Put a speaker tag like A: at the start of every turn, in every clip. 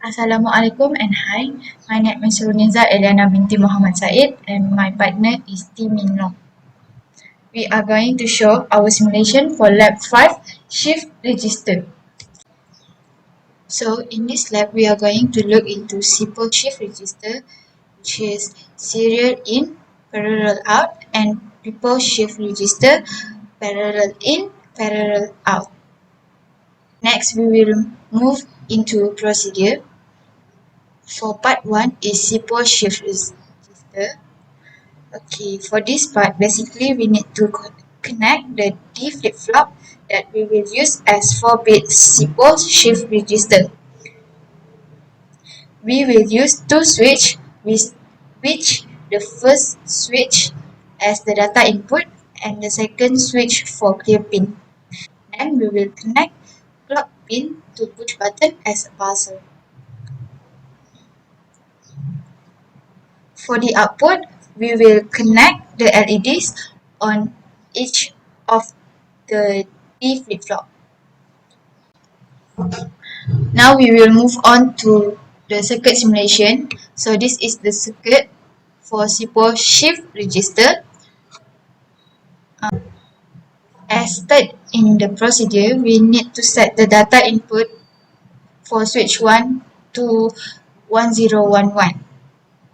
A: Assalamualaikum and hi. My name is Runiza Eliana binti Muhammad Said and my partner is T Min Long. We are going to show our simulation for lab 5 shift register. So in this lab we are going to look into SIPO shift register, which is serial in, parallel out, and people shift register, parallel in, parallel out. Next we will move into procedure. For part 1 is SIPO shift register. Okay, for this part, basically we need to connect the D flip-flop that we will use as 4-bit SIPO shift register. We will use two switch with which the first switch as the data input and the second switch for clear pin. Then we will connect clock pin to push button as a buzzer. For the output, we will connect the LEDs on each of the D flip-flop. Now we will move on to the circuit simulation. So this is the circuit for SIPO shift register. As stated in the procedure, we need to set the data input for switch 1 to 1011.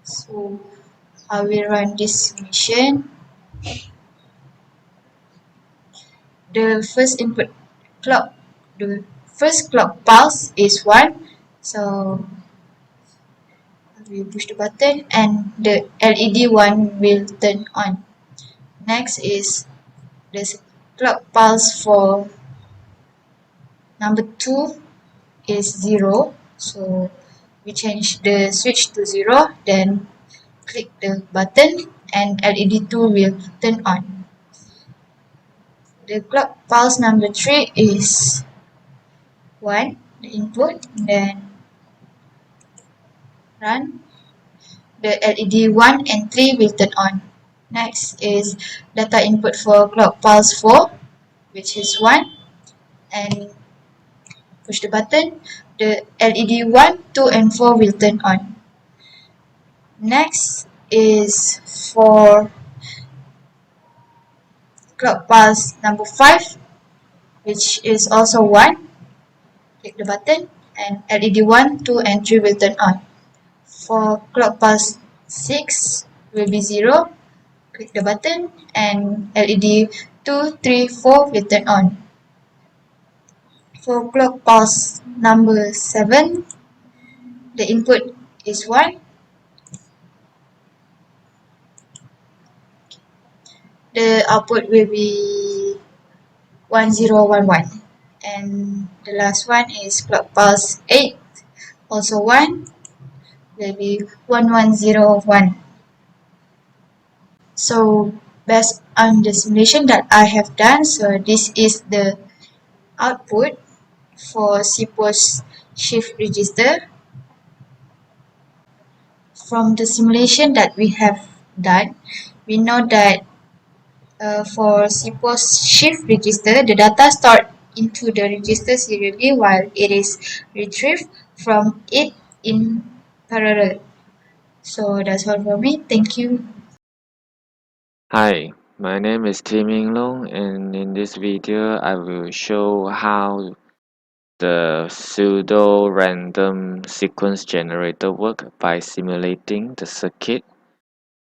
A: So I will run this simulation. The first input clock, the first clock pulse is 1. So we push the button and the LED one will turn on. Next is the clock pulse for number 2 is 0. So we change the switch to 0, then click the button and LED 2 will turn on. The clock pulse number 3 is 1, the input, then run. The LED 1 and 3 will turn on. Next is data input for clock pulse 4, which is 1, and push the button. The LED 1, 2 and 4 will turn on. Next is for clock pulse number 5, which is also 1. Click the button and LED 1, 2 and 3 will turn on. For clock pulse 6 will be 0. Click the button and LED 2, 3, 4 will turn on. For clock pulse number 7, the input is 1. The output will be 1011. And the last one is clock pulse 8, also 1, will be 1101. So based on the simulation that I have done, so this is the output for SIPO's shift register. From the simulation that we have done, we know that for SIPO's shift register, the data stored into the register serially while it is retrieved from it in parallel. So that's all for me. Thank you.
B: Hi, my name is Tim Ying Long, and in this video I will show how the pseudo-random sequence generator work by simulating the circuit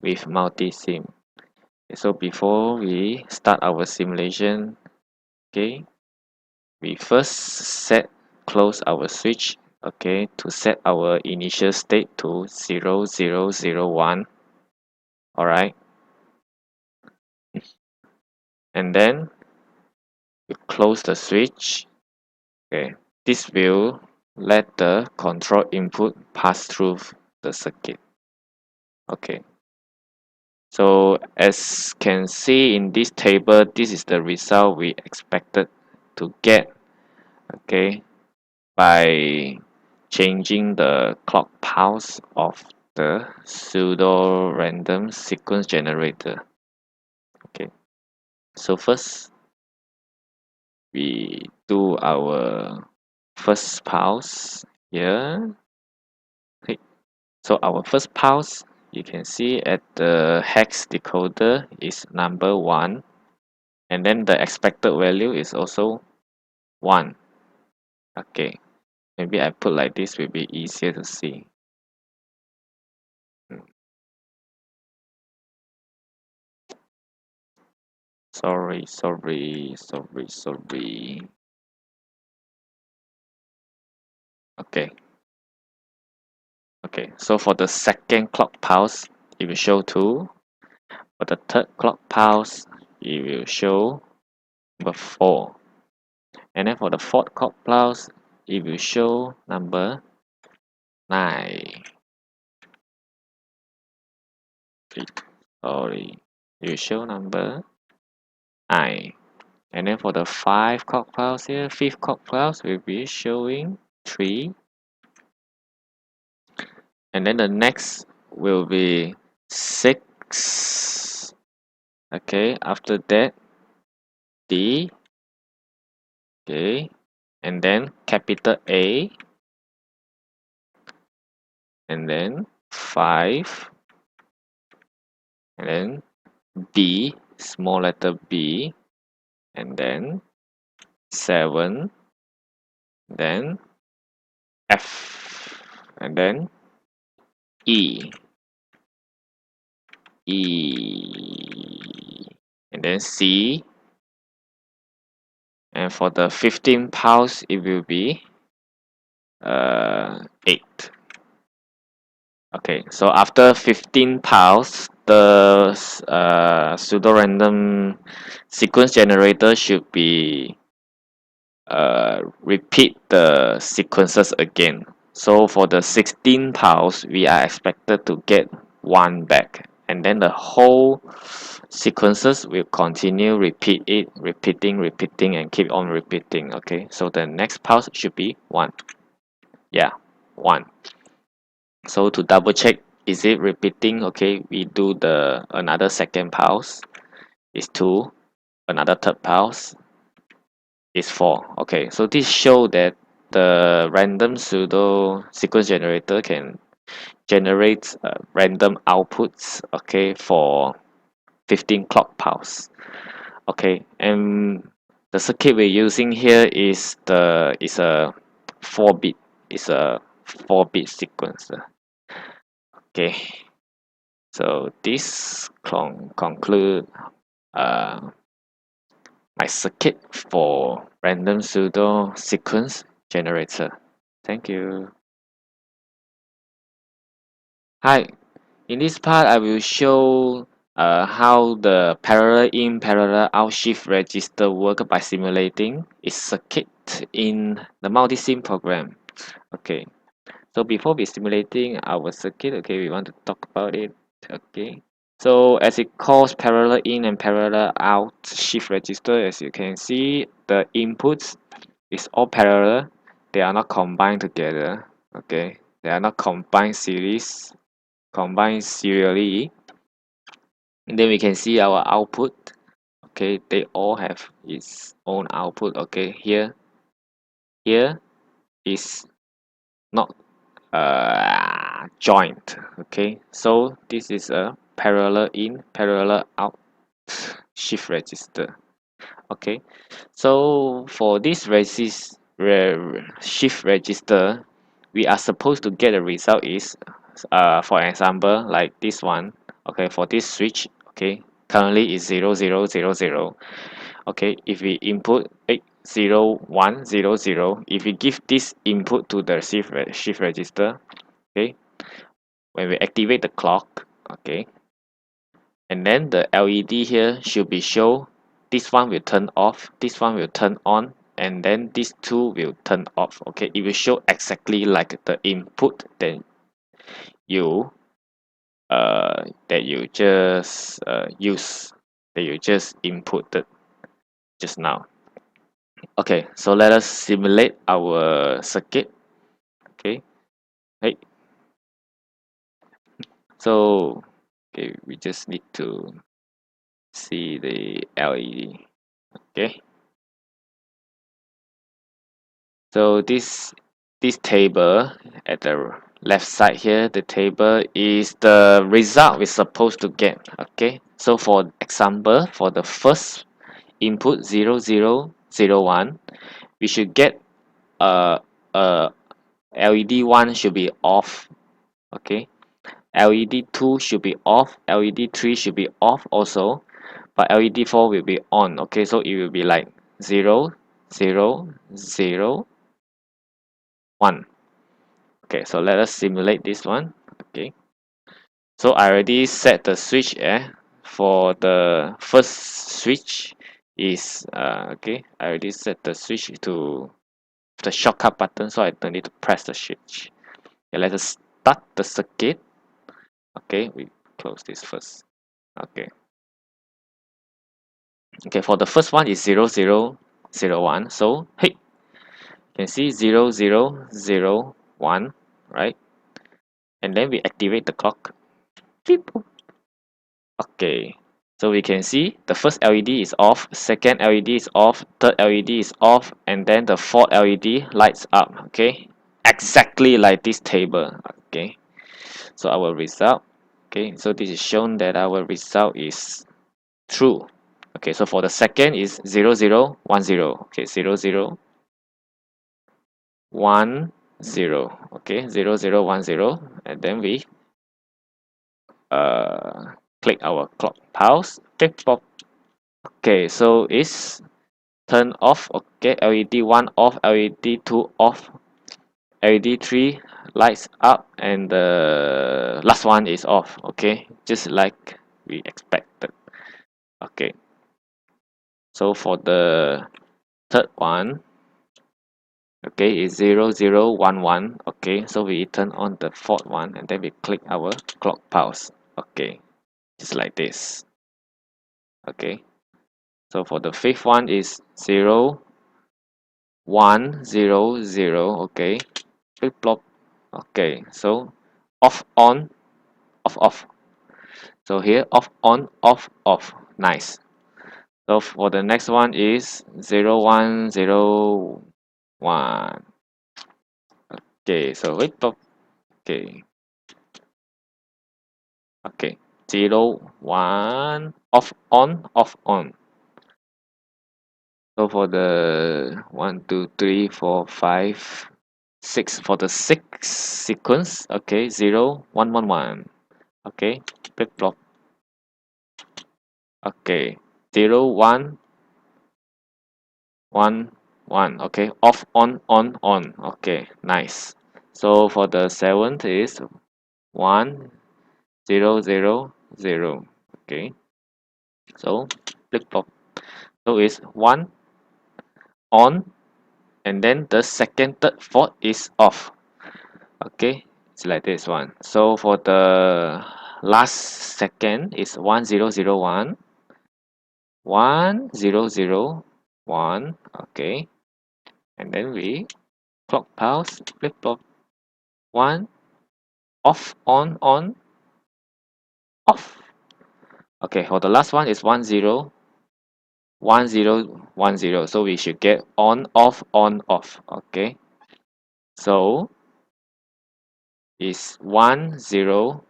B: with multi-sim. So before we start our simulation, okay, we first close our switch, okay, to set our initial state to 0001. Alright, and then we close the switch. Okay, this will let the control input pass through the circuit. Okay, so as can see in this table, this is the result we expected to get, okay, by changing the clock pulse of the pseudo random sequence generator. Okay, so first we do our first pulse here. So our first pulse, you can see at the hex decoder is number 1, and then the expected value is also 1. Okay, maybe I put like this will be easier to see. Sorry. Okay. Okay, so for the second clock pulse, it will show 2. For the third clock pulse, it will show number 4. And then for the fourth clock pulse, it will show number 9. Sorry, it will show number 9. And then for the 5 clock pulse here, fifth clock pulse will be showing 3. And then the next will be 6. Okay, after that, D. Okay, and then capital A, and then 5, and then B, small letter B, and then 7, then F, and then E, E, and then C, and for the 15 pulse, it will be 8. Okay, so after 15 pulse, the pseudo-random sequence generator should be repeat the sequences again. So for the 16 pulse, we are expected to get 1 back, and then the whole sequences will continue repeat it, repeating, and keep on repeating. Okay, so the next pulse should be 1. Yeah, 1. So to double check, is it repeating? Okay, we do the another second pulse is 2, another third pulse is 4. Okay, so this show that the random pseudo sequence generator can generate random outputs, okay, for 15 clock pulse. Okay, and the circuit we're using here is a 4-bit, is a 4-bit sequence. Okay, so this conclude my circuit for random pseudo sequence generator. Thank you. Hi, in this part I will show how the parallel in parallel out shift register work by simulating its circuit in the multisim program. Okay, so before we simulating our circuit, okay, we want to talk about it. Okay, so as it calls parallel in and parallel out shift register, as you can see, the inputs is all parallel. They are not combined together. Okay, they are not combined serially. And then we can see our output. Okay, they all have its own output. Okay, here is not joint. Okay, so this is a parallel in parallel out shift register. Okay, so for this shift register, we are supposed to get a result is for example like this one. Okay, for this switch, okay, currently is 0000. Okay, if we input 80100, if we give this input to the shift register, okay, when we activate the clock, okay, and then the LED here should be show this one will turn off, this one will turn on, and then these two will turn off. Okay, it will show exactly like the input you that you just use, that you just inputted just now. Okay, so let us simulate our circuit. Okay, hey, so okay, we just need to see the LED. Okay, so this table at the left side here, the table is the result we're supposed to get. Okay, so for example, for the first input 0001, we should get uh, LED 1 should be off. Okay, LED 2 should be off, LED 3 should be off also, but LED 4 will be on. Okay, so it will be like 0 0 0 1. Okay, so let us simulate this one. Okay, so I already set the switch for the first switch is okay, I already set the switch to the shortcut button, so I don't need to press the switch. Okay, let us start the circuit. Okay, we close this first. Okay, for the first one is 0001, so hey, you can see 0001, right? And then we activate the clock. Beep. Okay, so we can see the first LED is off, second LED is off, third LED is off, and then the fourth LED lights up. Okay, exactly like this table. Okay, so our result, okay, so this is shown that our result is true. Okay, so for the second is 0010. Okay, 0010. Okay, 0010, and then we click our clock pulse. Click pop. Okay, so it's turn off. Okay, LED 1 off, LED 2 off, LED 3 lights up, and the last one is off. Okay, just like we expected. Okay, so for the third one, okay, is 0011. Okay, so we turn on the fourth one, and then we click our clock pulse. Okay, just like this. Okay, so for the fifth one is 0100. Okay, flip flop. Okay, so off on, off off. So here off on, off off. Nice. So for the next one is 0101. Okay, so wait pop. Okay, okay, 01 off on, off on. So for the 1 2 3 4 5 6, for the sixth sequence, okay, 0111. Okay, flip flop. Okay, 0111. Okay, off on, on on. Okay, nice. So for the seventh is 1000. Okay, so flip flop. So it's 1 on, and then the second, third, fourth is off. Okay, it's like this one. So for the last second is 1001, 1001. Okay, and then we clock pulse, flip flop. 1 off, on off. Okay, for the last one is 101010. So we should get on off, on off. Okay, so is 1010.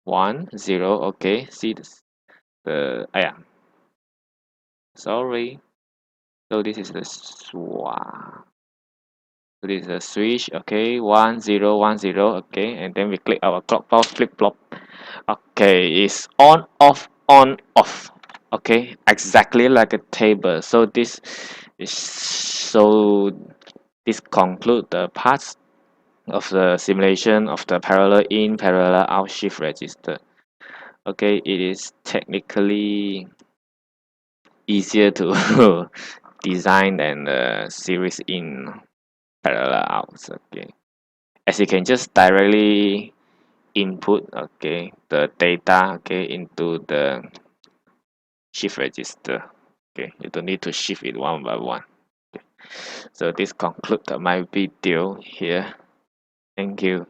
B: Okay, see this, yeah, sorry. So this is the so this is the switch. Okay, 1010. Okay, and then we click our clock pulse, flip flop. Okay, it's on off, on off. Okay, exactly like a table. So this is, so this conclude the parts of the simulation of the parallel in, parallel out shift register. Okay, it is technically easier to design than the series in, parallel out. Okay, as you can just directly input, okay, the data, okay, into the shift register. Okay, you don't need to shift it one by one. Okay. So this concludes my video here. Thank you.